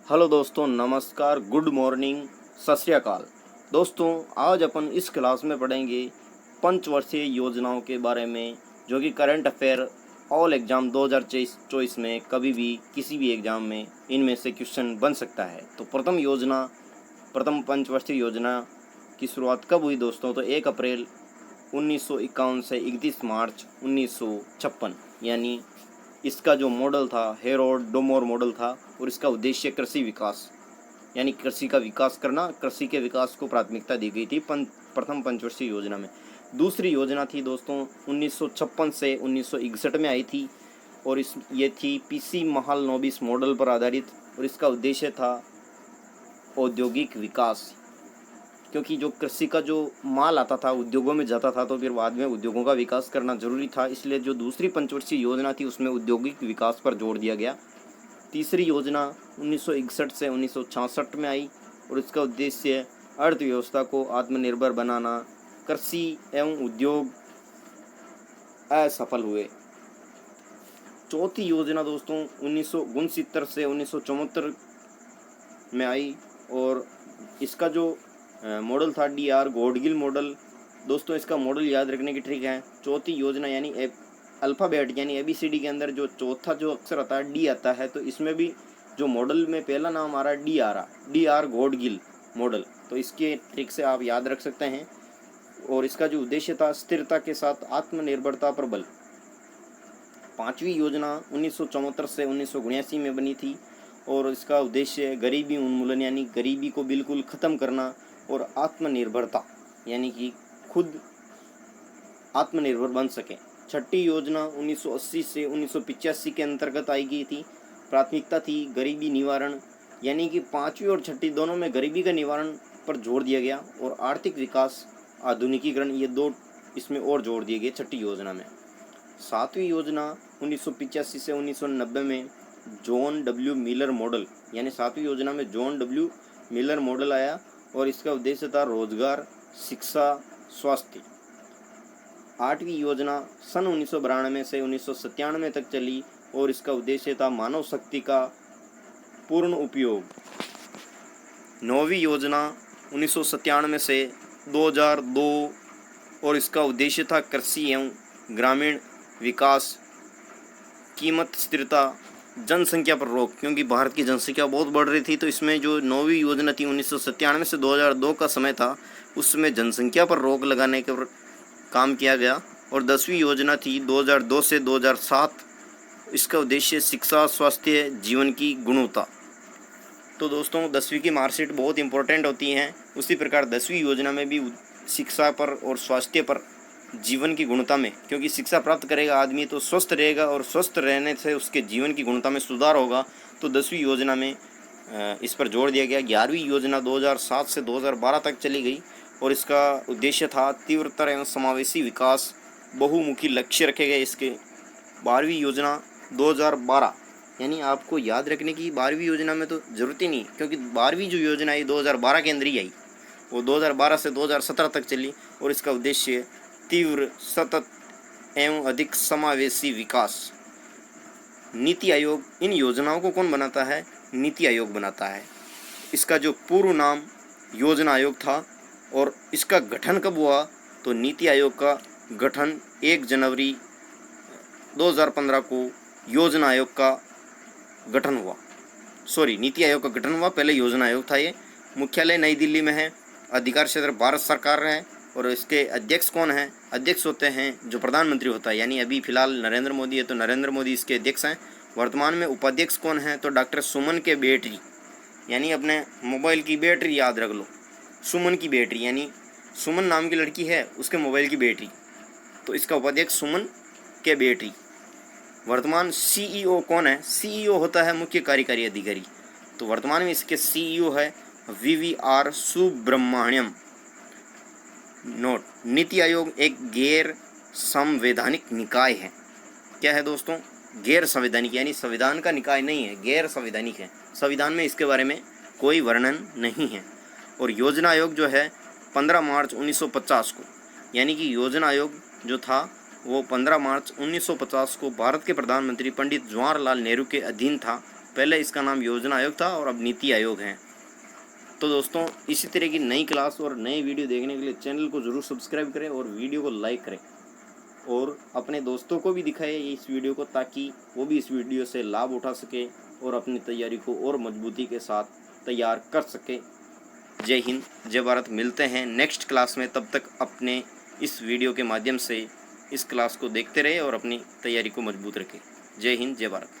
Hello दोस्तों, नमस्कार, good morning, सत श्री अकाल। दोस्तों, आज अपन इस क्लास में पढ़ेंगे पंचवर्षीय योजनाओं के बारे में, जो कि करंट अफेयर ऑल एग्ज़ाम 2024 में कभी भी किसी भी एग्ज़ाम में इनमें से क्वेश्चन बन सकता है। तो प्रथम पंचवर्षीय योजना की शुरुआत कब हुई दोस्तों? तो 1 अप्रैल 1951 से 31 मार्च 1956, यानी इसका जो मॉडल था हेरोल्ड डोमोर मॉडल था, और इसका उद्देश्य कृषि विकास यानी कृषि का विकास करना, कृषि के विकास को प्राथमिकता दी गई थी प्रथम पंचवर्षीय योजना में। दूसरी योजना थी दोस्तों 1956 से 1961 में आई थी, और ये थी पीसी महालनोबिस मॉडल पर आधारित, और इसका उद्देश्य था औद्योगिक विकास। क्योंकि जो कृषि का जो माल आता था उद्योगों में जाता था, तो फिर बाद में उद्योगों का विकास करना जरूरी था, इसलिए जो दूसरी पंचवर्षीय योजना थी उसमें औद्योगिक विकास पर जोर दिया गया। तीसरी योजना 1961 से 1966 में आई, और इसका उद्देश्य अर्थव्यवस्था को आत्मनिर्भर बनाना। कृषि एवं उद्योग असफल हुए। चौथी योजना दोस्तों 1969 से 1974 में आई, और इसका जो मॉडल था डीआर गॉडगिल मॉडल। दोस्तों, इसका मॉडल याद रखने की ट्रिक है, चौथी योजना यानी अल्फ़ाबेट यानी ABCD के अंदर जो चौथा जो अक्षर आता है डी आता है, तो इसमें भी जो मॉडल में पहला नाम आ रहा है डी आ रहा, डीआर गॉडगिल मॉडल। तो इसके ट्रिक से आप याद रख सकते हैं। और इसका जो उद्देश्य था स्थिरता के साथ आत्मनिर्भरता पर बल। पांचवी योजना 1974 से 1979 में बनी थी, और इसका उद्देश्य गरीबी उन्मूलन यानी गरीबी को बिल्कुल ख़त्म करना, और आत्मनिर्भरता यानी कि खुद आत्मनिर्भर बन सके। छठी योजना 1980 से 1985 के अंतर्गत आई गई थी। प्राथमिकता थी गरीबी निवारण, यानी कि पाँचवीं और छठी दोनों में गरीबी का निवारण पर जोर दिया गया, और आर्थिक विकास आधुनिकीकरण, ये दो इसमें और जोर दिए गए छठी योजना में। सातवीं योजना 1985 से 1990 में जॉन डब्ल्यू मिलर मॉडल, यानी सातवीं योजना में जॉन डब्ल्यू मिलर मॉडल आया, और इसका उद्देश्य था रोजगार, शिक्षा, स्वास्थ्य। आठवीं योजना सन 1992 से 1997 तक चली, और इसका उद्देश्य था मानव शक्ति का पूर्ण उपयोग। नौवीं योजना 1997 से 2002, और इसका उद्देश्य था कृषि एवं ग्रामीण विकास, कीमत स्थिरता, जनसंख्या पर रोक, क्योंकि भारत की जनसंख्या बहुत बढ़ रही थी। तो इसमें जो नौवीं योजना थी 1997 से 2002 का समय था, उसमें जनसंख्या पर रोक लगाने के काम किया गया। और 10वीं योजना थी 2002 से 2007, इसका उद्देश्य शिक्षा, स्वास्थ्य, जीवन की गुणवत्ता। तो दोस्तों, 10वीं की मार्कशीट बहुत इंपॉर्टेंट होती हैं, उसी प्रकार 10वीं योजना में भी शिक्षा पर और स्वास्थ्य पर, जीवन की गुणवत्ता में, क्योंकि शिक्षा प्राप्त करेगा आदमी तो स्वस्थ रहेगा, और स्वस्थ रहने से उसके जीवन की गुणवत्ता में सुधार होगा। तो 10वीं योजना में इस पर जोर दिया गया। 11वीं योजना 2007 से 2012 तक चली गई, और इसका उद्देश्य था तीव्रतर एवं समावेशी विकास, बहुमुखी लक्ष्य रखे गए इसके। 12वीं योजना 2012, यानी आपको याद रखने की 12वीं योजना में तो ज़रूरत ही नहीं, क्योंकि 12वीं जो योजना आई 2012 के अंदर ही आई, वो 2012 से 2017 तक चली, और इसका उद्देश्य तीव्र, सतत एवं अधिक समावेशी विकास। नीति आयोग, इन योजनाओं को कौन बनाता है? नीति आयोग बनाता है। इसका जो पूर्व नाम योजना आयोग था, और इसका गठन कब हुआ? तो नीति आयोग का गठन 1 जनवरी 2015 को योजना आयोग का गठन हुआ। नीति आयोग का गठन हुआ, पहले योजना आयोग था। ये मुख्यालय नई दिल्ली में है, अधिकार क्षेत्र भारत सरकार है, और इसके अध्यक्ष कौन हैं? अध्यक्ष होते हैं जो प्रधानमंत्री होता है, यानी अभी फिलहाल नरेंद्र मोदी है, तो नरेंद्र मोदी इसके अध्यक्ष हैं। वर्तमान में उपाध्यक्ष कौन हैं? तो डॉक्टर सुमन के बैटरी, यानी अपने मोबाइल की बैटरी याद रख लो, सुमन की बैटरी, यानी सुमन नाम की लड़की है, उसके मोबाइल की बैटरी, तो इसका उपाध्यक्ष सुमन के बैटरी। वर्तमान CEO कौन है? CEO होता है मुख्य कार्यकारी अधिकारी, तो वर्तमान में इसके CEO है VVR सुब्रमण्यम। नोट, नीति आयोग एक गैर संवैधानिक निकाय है। क्या है दोस्तों? गैर संवैधानिक, यानी संविधान का निकाय नहीं है, गैर संवैधानिक है। संविधान में इसके बारे में कोई वर्णन नहीं है। और योजना आयोग जो है 15 मार्च 1950 को, यानी कि योजना आयोग जो था वो 15 मार्च 1950 को भारत के प्रधानमंत्री पंडित जवाहरलाल नेहरू के अधीन था, पहले इसका नाम योजना आयोग था और अब नीति आयोग है। तो दोस्तों इसी तरह की नई क्लास और नए वीडियो देखने के लिए चैनल को ज़रूर सब्सक्राइब करें और वीडियो को लाइक करें और अपने दोस्तों को भी दिखाएं इस वीडियो को, ताकि वो भी इस वीडियो से लाभ उठा सके और अपनी तैयारी को और मजबूती के साथ तैयार कर सके। जय हिंद, जय भारत। मिलते हैं नेक्स्ट क्लास में, तब तक अपने इस वीडियो के माध्यम से इस क्लास को देखते रहे और अपनी तैयारी को मजबूत रखें। जय हिंद, जय भारत।